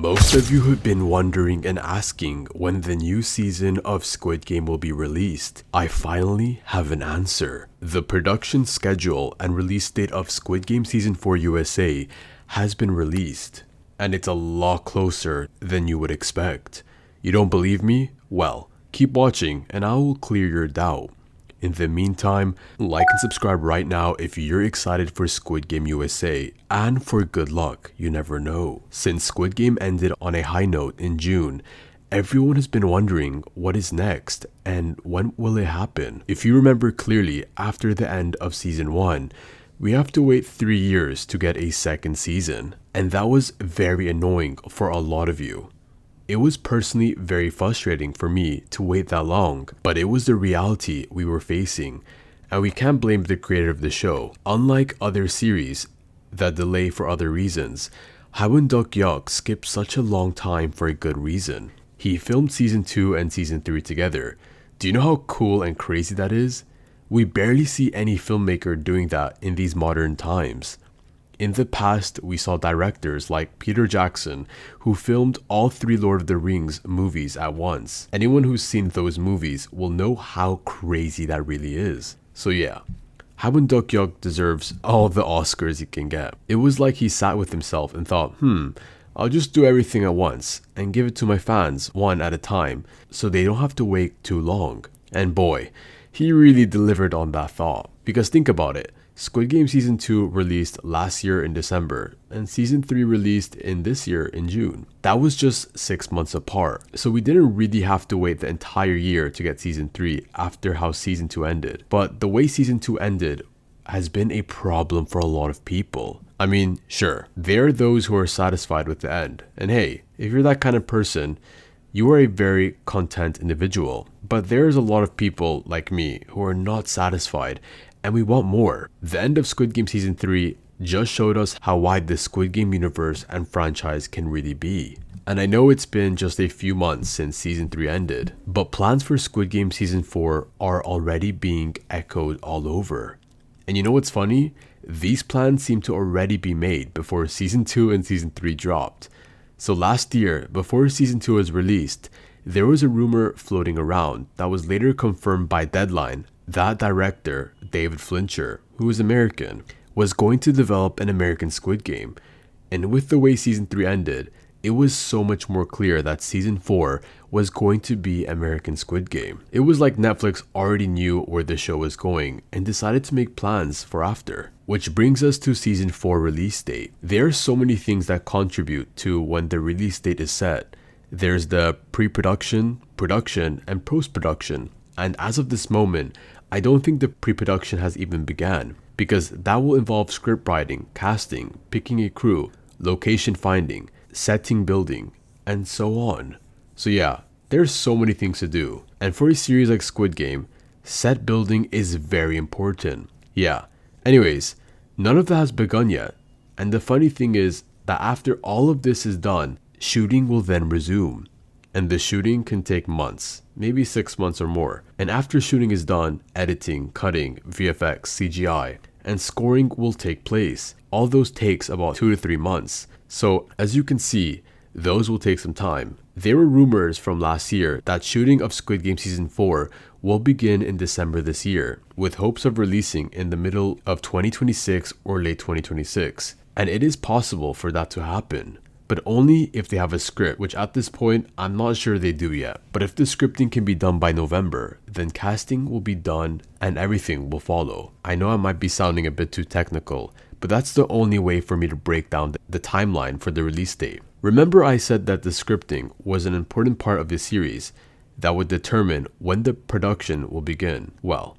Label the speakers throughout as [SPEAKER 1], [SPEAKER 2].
[SPEAKER 1] Most of you have been wondering and asking when the new season of Squid Game will be released. I finally have an answer. The production schedule and release date of Squid Game Season 4 USA has been released, and it's a lot closer than you would expect. You don't believe me? Well, keep watching and I will clear your doubt. In the meantime, like and subscribe right now if you're excited for Squid Game USA, and for good luck, you never know. Since Squid Game ended on a high note in June, everyone has been wondering what is next and when will it happen. If you remember clearly, after the end of season 1, we have to wait 3 years to get a second season, and that was very annoying for a lot of you. It was personally very frustrating for me to wait that long, but it was the reality we were facing, and we can't blame the creator of the show. Unlike other series that delay for other reasons, Hwan Duk-yeok skipped such a long time for a good reason. He filmed season 2 and season 3 together. Do you know how cool and crazy that is? We barely see any filmmaker doing that in these modern times. In the past, we saw directors like Peter Jackson, who filmed all 3 Lord of the Rings movies at once. Anyone who's seen those movies will know how crazy that really is. So yeah, Hwan Duk-yeok deserves all the Oscars he can get. It was like he sat with himself and thought, I'll just do everything at once and give it to my fans one at a time so they don't have to wait too long. And boy, he really delivered on that thought. Because think about it. Squid Game Season 2 released last year in December, and Season 3 released in this year in June. That was just 6 months apart, so we didn't really have to wait the entire year to get Season 3 after how Season 2 ended. But the way Season 2 ended has been a problem for a lot of people. I mean, sure, there are those who are satisfied with the end, and hey, if you're that kind of person, you are a very content individual. But there's a lot of people like me who are not satisfied, and we want more. The end of Squid Game Season 3 just showed us how wide the Squid Game universe and franchise can really be. And I know it's been just a few months since Season 3 ended, but plans for Squid Game Season 4 are already being echoed all over. And you know what's funny? These plans seem to already be made before Season 2 and Season 3 dropped. So last year, before Season 2 was released, there was a rumor floating around that was later confirmed by Deadline that director, David Fincher, who is American, was going to develop an American Squid Game. And with the way Season 3 ended, it was so much more clear that Season 4 was going to be American Squid Game. It was like Netflix already knew where the show was going and decided to make plans for after. Which brings us to Season 4 release date. There are so many things that contribute to when the release date is set. There's the pre-production, production, and post-production. And as of this moment, I don't think the pre-production has even begun, because that will involve script writing, casting, picking a crew, location finding, setting building, and so on. So yeah, there's so many things to do. And for a series like Squid Game, set building is very important. Yeah, anyways, none of that has begun yet. And the funny thing is that after all of this is done, shooting will then resume. And the shooting can take months, maybe 6 months or more. And after shooting is done, editing, cutting, VFX, CGI, and scoring will take place. All those takes about 2 to 3 months. So as you can see, those will take some time. There were rumors from last year that shooting of Squid Game Season 4 will begin in December this year, with hopes of releasing in the middle of 2026 or late 2026. And it is possible for that to happen, but only if they have a script, which at this point, I'm not sure they do yet. But if the scripting can be done by November, then casting will be done and everything will follow. I know I might be sounding a bit too technical, but that's the only way for me to break down the timeline for the release date. Remember I said that the scripting was an important part of the series that would determine when the production will begin. Well,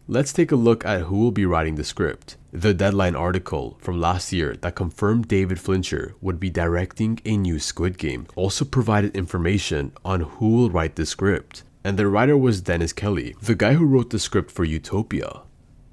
[SPEAKER 1] let's take a look at who will be writing the script. The Deadline article from last year that confirmed David Fincher would be directing a new Squid Game also provided information on who will write the script. And the writer was Dennis Kelly, the guy who wrote the script for Utopia.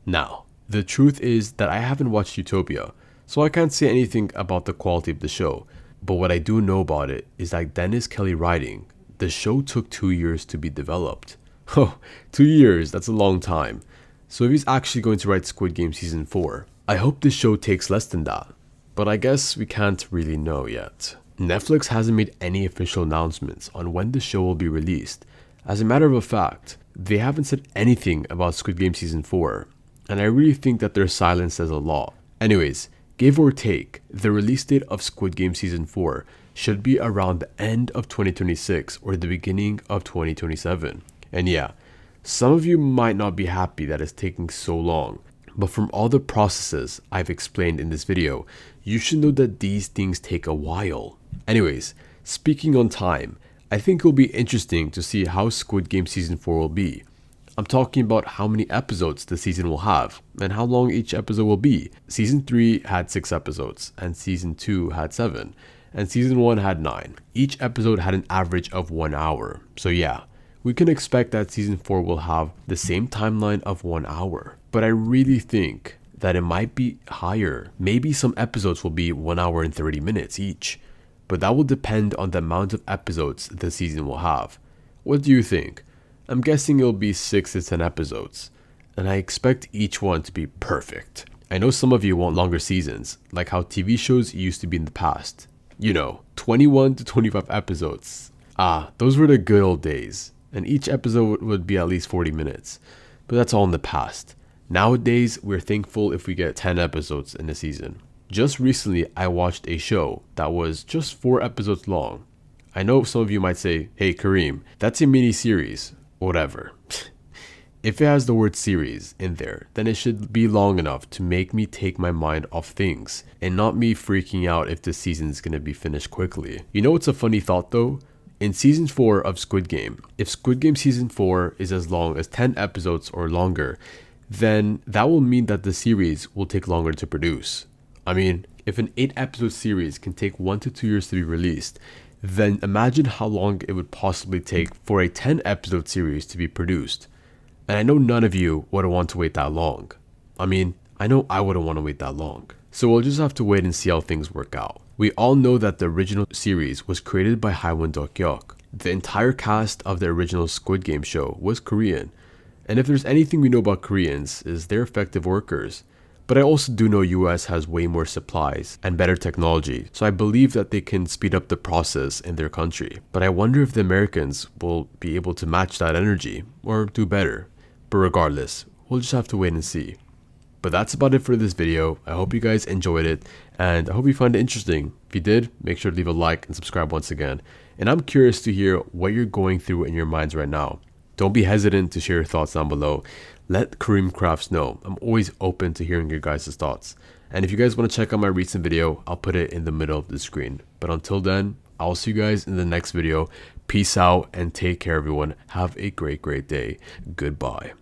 [SPEAKER 1] Now, the truth is that I haven't watched Utopia, so I can't say anything about the quality of the show. But what I do know about it is that Dennis Kelly writing, the show took 2 years to be developed. Oh, 2 years, that's a long time. So if he's actually going to write Squid Game Season 4, I hope this show takes less than that. But I guess we can't really know yet. Netflix hasn't made any official announcements on when the show will be released. As a matter of fact, they haven't said anything about Squid Game Season 4, and I really think that their silence says a lot. Anyways, give or take, the release date of Squid Game Season 4 should be around the end of 2026 or the beginning of 2027. And yeah, some of you might not be happy that it's taking so long, but from all the processes I've explained in this video, you should know that these things take a while. Anyways, speaking on time, I think it'll be interesting to see how Squid Game Season 4 will be. I'm talking about how many episodes the season will have and how long each episode will be. Season 3 had 6 episodes and Season 2 had 7 and Season 1 had 9. Each episode had an average of 1 hour. So yeah, we can expect that Season 4 will have the same timeline of 1 hour. But I really think that it might be higher. Maybe some episodes will be 1 hour and 30 minutes each. But that will depend on the amount of episodes the season will have. What do you think? I'm guessing it'll be 6 to 10 episodes, and I expect each one to be perfect. I know some of you want longer seasons, like how TV shows used to be in the past. 21 to 25 episodes. Those were the good old days, and each episode would be at least 40 minutes. But that's all in the past. Nowadays, we're thankful if we get 10 episodes in a season. Just recently, I watched a show that was just 4 episodes long. I know some of you might say, hey Kareem, that's a mini series. Whatever. If it has the word series in there, then it should be long enough to make me take my mind off things and not me freaking out if the season is going to be finished quickly. You know what's a funny thought though? In Season 4 of Squid Game, if Squid Game Season 4 is as long as 10 episodes or longer, then that will mean that the series will take longer to produce. I mean, if an 8 episode series can take 1 to 2 years to be released, then imagine how long it would possibly take for a 10 episode series to be produced. And I know none of you would want to wait that long. I mean, I know I wouldn't want to wait that long. So we'll just have to wait and see how things work out. We all know that the original series was created by Haewon Deok. The entire cast of the original Squid Game show was Korean. And if there's anything we know about Koreans is they're effective workers. But I also do know US has way more supplies and better technology, so I believe that they can speed up the process in their country. But I wonder if the Americans will be able to match that energy or do better. But regardless, we'll just have to wait and see. But that's about it for this video. I hope you guys enjoyed it and I hope you found it interesting. If you did, make sure to leave a like and subscribe once again. And I'm curious to hear what you're going through in your minds right now. Don't be hesitant to share your thoughts down below. Let Kareem Crafts know. I'm always open to hearing your guys' thoughts. And if you guys want to check out my recent video, I'll put it in the middle of the screen. But until then, I'll see you guys in the next video. Peace out and take care everyone. Have a great day. Goodbye.